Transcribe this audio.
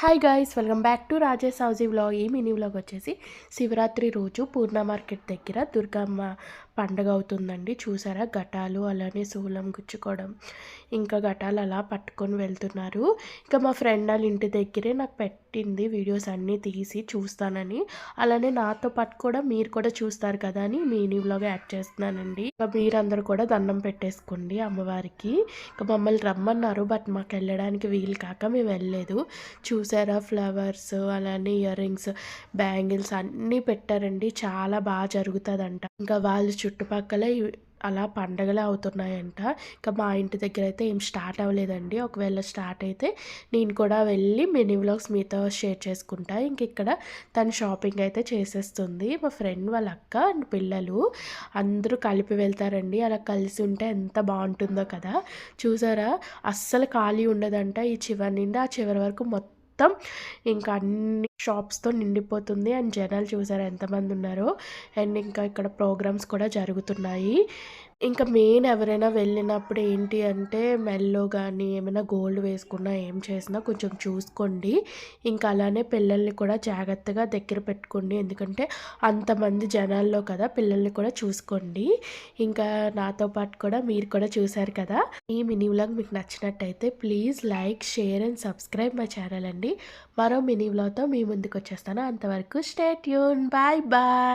Hi guys, welcome back to Rajesh housie vlog. ఈ mini vlog వచ్చేసి శివరాత్రి రోజు పూర్ణ మార్కెట్ దగ్గర దుర్గమ్మ పండగ అవుతుందండి. చూసారా, ఘటాలు అలానే శూలం గుచ్చుకోవడం, ఇంకా ఘటాలు అలా పట్టుకొని వెళ్తున్నారు. ఇంకా మా ఫ్రెండ్ వాళ్ళ ఇంటి దగ్గరే నాకు పెట్టింది వీడియోస్ అన్నీ తీసి చూస్తానని. అలానే నాతో పాటు కూడా మీరు కూడా చూస్తారు కదా అని మినీ వ్లాగ్ యాడ్ చేస్తున్నానండి. ఇంకా మీరందరూ కూడా దండం పెట్టేసుకోండి అమ్మవారికి. ఇంకా మమ్మల్ని రమ్మన్నారు, బట్ మాకు వెళ్ళడానికి వీలు కాక మేము వెళ్ళలేదు. చూసారా, ఫ్లవర్స్ అలానే ఇయర్ రింగ్స్, బ్యాంగిల్స్ అన్నీ పెట్టారండి. చాలా బాగా జరుగుతుందంట. ఇంకా వాళ్ళ చుట్టుపక్కల అలా పండగలే అవుతున్నాయంట. ఇంకా మా ఇంటి దగ్గర అయితే ఏం స్టార్ట్ అవ్వలేదండి. ఒకవేళ స్టార్ట్ అయితే నేను కూడా వెళ్ళి మినీ వ్లాగ్స్ మీతో షేర్ చేసుకుంటా. ఇంక ఇక్కడ తను షాపింగ్ అయితే చేసేస్తుంది. మా ఫ్రెండ్ వాళ్ళ అక్క అండ్ పిల్లలు అందరూ కలిపి వెళ్తారండి. అలా కలిసి ఉంటే ఎంత బాగుంటుందో కదా. చూసారా, అస్సలు ఖాళీ ఉండదంట. ఈ చివరి నుండి ఆ చివరి వరకు మొత్తం ఇంకా అన్ని షాప్స్తో నిండిపోతుంది. అండ్ జనాలు చూసారా ఎంతమంది ఉన్నారో. అండ్ ఇంకా ఇక్కడ ప్రోగ్రామ్స్ కూడా జరుగుతున్నాయి. ఇంకా మెయిన్ ఎవరైనా వెళ్ళినప్పుడు ఏంటి అంటే మెల్లో కానీ ఏమైనా గోల్డ్ వేసుకున్నా ఏం చేసినా కొంచెం చూసుకోండి. ఇంకా అలానే పిల్లల్ని కూడా జాగ్రత్తగా దగ్గర పెట్టుకోండి. ఎందుకంటే అంతమంది జనాల్లో కదా, పిల్లల్ని కూడా చూసుకోండి. ఇంకా నాతో పాటు కూడా మీరు కూడా చూసారు కదా. ఈ మినీ వ్లాగ్ మీకు నచ్చినట్టయితే please like, share and subscribe my channel అండి. మరో మినీ వ్లాగ్తో మీ ముందుకు వచ్చేస్తాను. అంతవరకు స్టే ట్యూన్. Bye bye.